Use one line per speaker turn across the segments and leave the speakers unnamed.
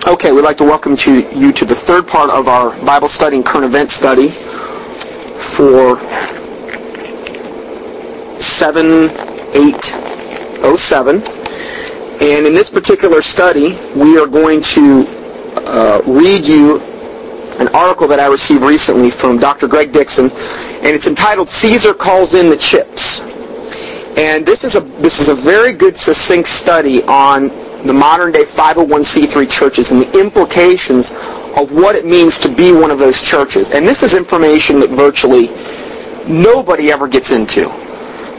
Okay, we'd like to welcome you to the third part of our Bible study and current event study for 7807. And in this particular study, we are going to read you an article that I received recently from Dr. Greg Dixon, and it's entitled "Caesar Calls in the Chips." And this is a very good, succinct study on the modern-day 501c3 churches and the implications of what it means to be one of those churches. And this is information that virtually nobody ever gets into.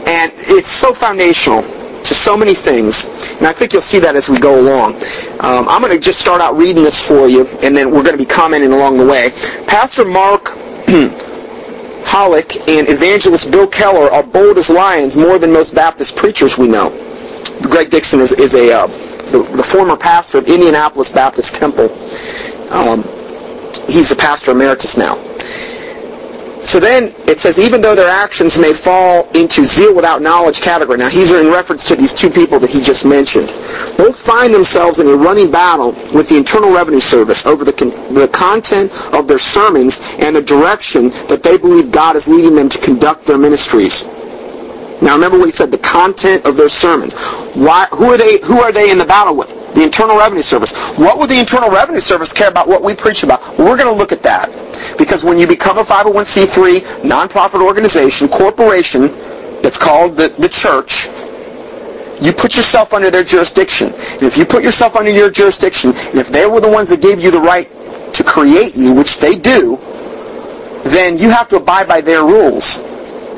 And it's so foundational to so many things. And I think you'll see that as we go along. I'm going to just start out reading this for you, and then we're going to be commenting along the way. Pastor Mark Hollick and evangelist Bill Keller are bold as lions, more than most Baptist preachers we know. Greg Dixon is the former pastor of Indianapolis Baptist Temple. He's a pastor emeritus now. So then it says, even though their actions may fall into zeal without knowledge category. Now he's in reference to these two people that he just mentioned. Both find themselves in a running battle with the Internal Revenue Service over the content of their sermons and the direction that they believe God is leading them to conduct their ministries. Now remember what he said, the content of their sermons. Who are they in the battle with? The Internal Revenue Service. What would the Internal Revenue Service care about what we preach about? Well, we're going to look at that. Because when you become a 501c3 nonprofit organization, corporation, that's called the church, you put yourself under their jurisdiction. And if you put yourself under your jurisdiction, and if they were the ones that gave you the right to create you, which they do, then you have to abide by their rules.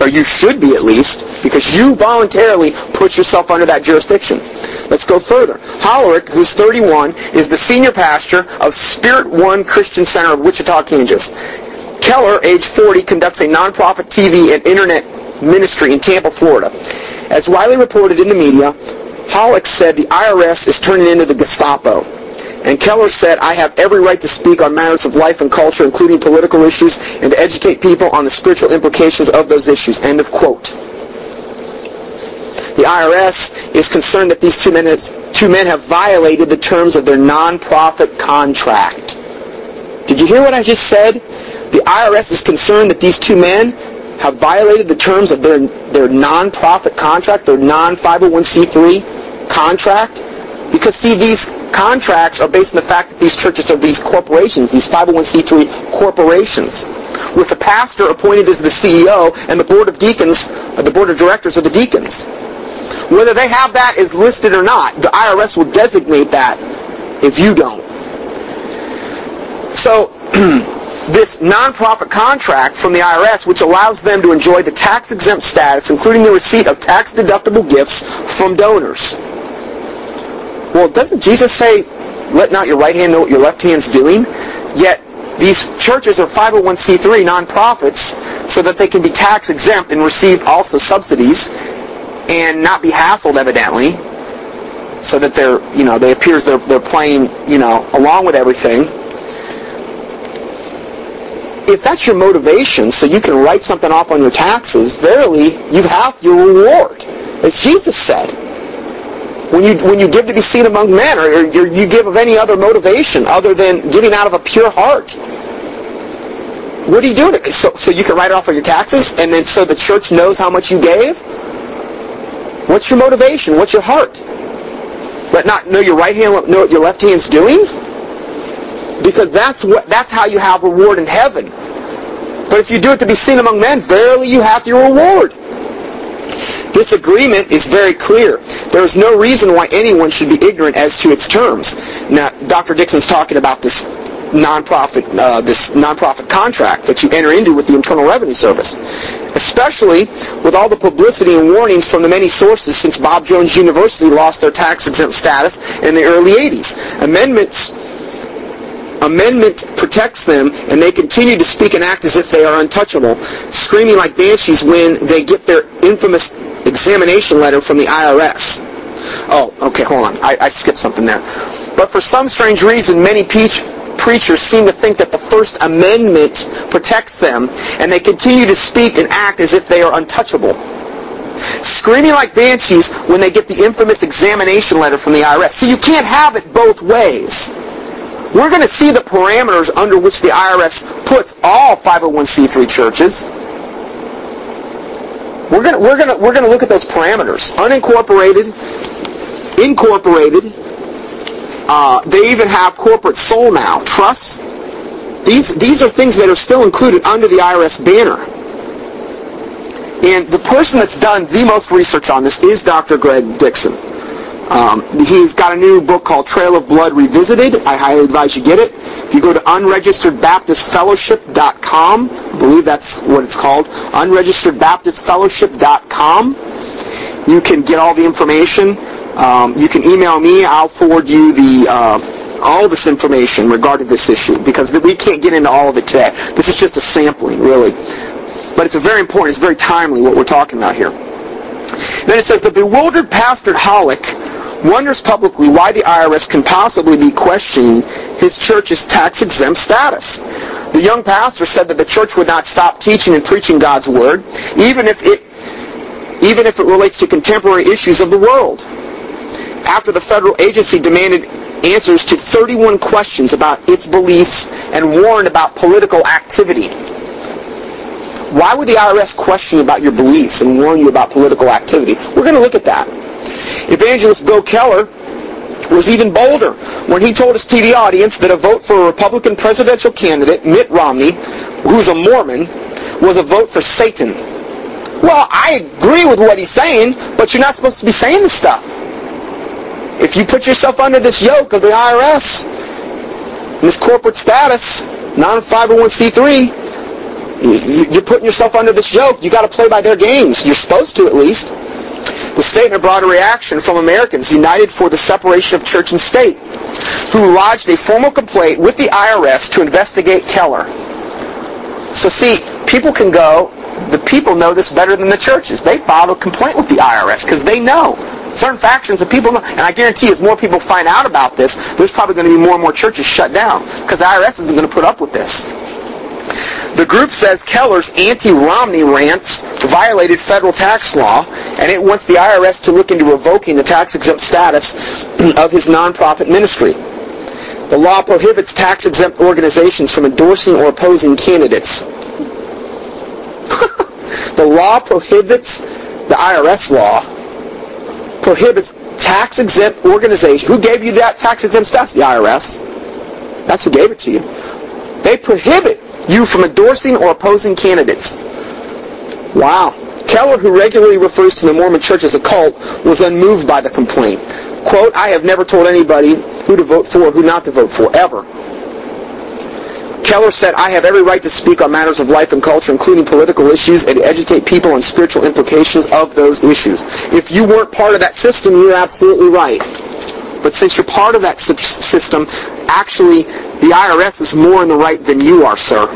Or you should be, at least, because you voluntarily put yourself under that jurisdiction. Let's go further. Hollerick, who's 31, is the senior pastor of Spirit One Christian Center of Wichita, Kansas. Keller, age 40, conducts a nonprofit TV and internet ministry in Tampa, Florida. As widely reported in the media, Hollick said the IRS is turning into the Gestapo. And Keller said, I have every right to speak on matters of life and culture, including political issues, and to educate people on the spiritual implications of those issues. End of quote. The IRS is concerned that these two men have violated the terms of their nonprofit contract. Did you hear what I just said? The IRS is concerned that these two men have violated the terms of their nonprofit contract, their non-501c3 contract. Because, see, these contracts are based on the fact that these churches are these corporations, these 501c3 corporations, with the pastor appointed as the CEO and the board of deacons, the board of directors of the deacons. Whether they have that is listed or not, the IRS will designate that if you don't. So, this nonprofit contract from the IRS, which allows them to enjoy the tax-exempt status, including the receipt of tax-deductible gifts from donors. Well, doesn't Jesus say, let not your right hand know what your left hand's doing? Yet, these churches are 501c3 nonprofits so that they can be tax-exempt and receive also subsidies and not be hassled, evidently, so that they appears they're playing, along with everything. If that's your motivation, so you can write something off on your taxes, verily, you have your reward, as Jesus said. When you give to be seen among men, or you give of any other motivation other than giving out of a pure heart, what are you doing? So you can write it off on your taxes, and then so the church knows how much you gave? What's your motivation? What's your heart? Let not know your right hand, know what your left hand's doing? Because that's how you have reward in heaven. But if you do it to be seen among men, verily you have your reward. This agreement is very clear. There is no reason why anyone should be ignorant as to its terms. Now, Dr. Dixon's talking about this nonprofit contract that you enter into with the Internal Revenue Service, especially with all the publicity and warnings from the many sources since Bob Jones University lost their tax-exempt status in the early 80s. Amendment protects them, and they continue to speak and act as if they are untouchable, screaming like banshees when they get their infamous examination letter from the IRS. Oh, okay, hold on. I skipped something there. But for some strange reason, many preachers seem to think that the First Amendment protects them, and they continue to speak and act as if they are untouchable, screaming like banshees when they get the infamous examination letter from the IRS. See, you can't have it both ways. We're going to see the parameters under which the IRS puts all 501c3 churches. We're going to look at those parameters. Unincorporated, incorporated. They even have corporate sole now, trusts. These are things that are still included under the IRS banner. And the person that's done the most research on this is Dr. Greg Dixon. He's got a new book called Trail of Blood Revisited. I highly advise you get it. If you go to unregisteredbaptistfellowship.com, I believe that's what it's called, unregisteredbaptistfellowship.com, you can get all the information. You can email me. I'll forward you all this information regarding this issue, because we can't get into all of it today. This is just a sampling, really. But it's very important. It's very timely what we're talking about here. Then it says, the bewildered pastor Hollick wonders publicly why the IRS can possibly be questioning his church's tax-exempt status. The young pastor said that the church would not stop teaching and preaching God's word, even if it relates to contemporary issues of the world. After the federal agency demanded answers to 31 questions about its beliefs and warned about political activity. Why would the IRS question about your beliefs and warn you about political activity? We're going to look at that. Evangelist Bill Keller was even bolder when he told his TV audience that a vote for a Republican presidential candidate, Mitt Romney, who's a Mormon, was a vote for Satan. Well, I agree with what he's saying, but you're not supposed to be saying this stuff. If you put yourself under this yoke of the IRS, and this corporate status, non-501c3, you're putting yourself under this yoke. You got to play by their games. You're supposed to, at least. The statement brought a reaction from Americans United for the Separation of Church and State, who lodged a formal complaint with the IRS to investigate Keller. So see, people can go, the people know this better than the churches. They filed a complaint with the IRS because they know. Certain factions of people know. And I guarantee as more people find out about this, there's probably going to be more and more churches shut down because the IRS isn't going to put up with this. The group says Keller's anti-Romney rants violated federal tax law, and it wants the IRS to look into revoking the tax-exempt status of his nonprofit ministry. The law prohibits tax-exempt organizations from endorsing or opposing candidates. The law prohibits, the IRS law, prohibits tax-exempt organizations. Who gave you that tax-exempt status? The IRS. That's who gave it to you. They prohibit you from endorsing or opposing candidates. Wow. Keller, who regularly refers to the Mormon Church as a cult, was unmoved by the complaint. Quote, I have never told anybody who to vote for or who not to vote for, ever. Keller said, I have every right to speak on matters of life and culture, including political issues, and to educate people on spiritual implications of those issues. If you weren't part of that system, you're absolutely right. But since you're part of that system, actually, the IRS is more in the right than you are, sir.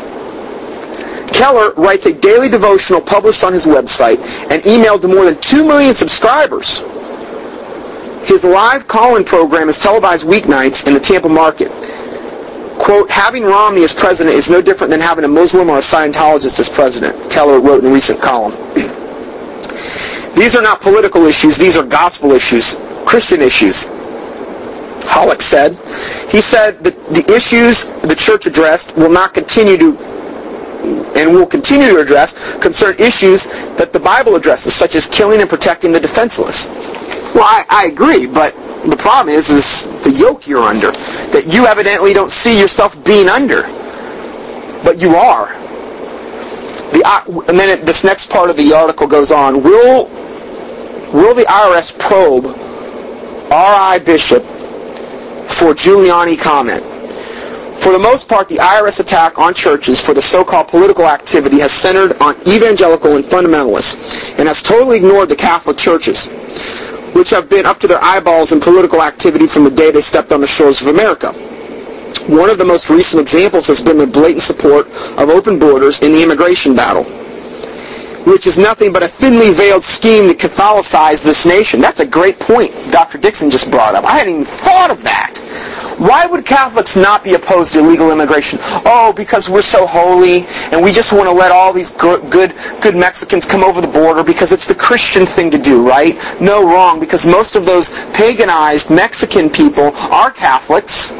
Keller writes a daily devotional published on his website and emailed to more than 2 million subscribers. His live call-in program is televised weeknights in the Tampa market. Quote, having Romney as president is no different than having a Muslim or a Scientologist as president, Keller wrote in a recent column. These are not political issues, these are gospel issues, Christian issues. Hollick said. He said that the issues the church addressed will not continue to, and will continue to address, concern issues that the Bible addresses, such as killing and protecting the defenseless. Well, I agree, but the problem is the yoke you're under, that you evidently don't see yourself being under, but you are. And then this next part of the article goes on, will the IRS probe R.I. Bishop for Giuliani comment? For the most part, the IRS attack on churches for the so-called political activity has centered on evangelical and fundamentalists and has totally ignored the Catholic churches, which have been up to their eyeballs in political activity from the day they stepped on the shores of America. One of the most recent examples has been their blatant support of open borders in the immigration battle, which is nothing but a thinly veiled scheme to Catholicize this nation. That's a great point Dr. Dixon just brought up. I hadn't even thought of that. Why would Catholics not be opposed to illegal immigration? Oh, because we're so holy, and we just want to let all these good Mexicans come over the border because it's the Christian thing to do, right? No, wrong, because most of those paganized Mexican people are Catholics.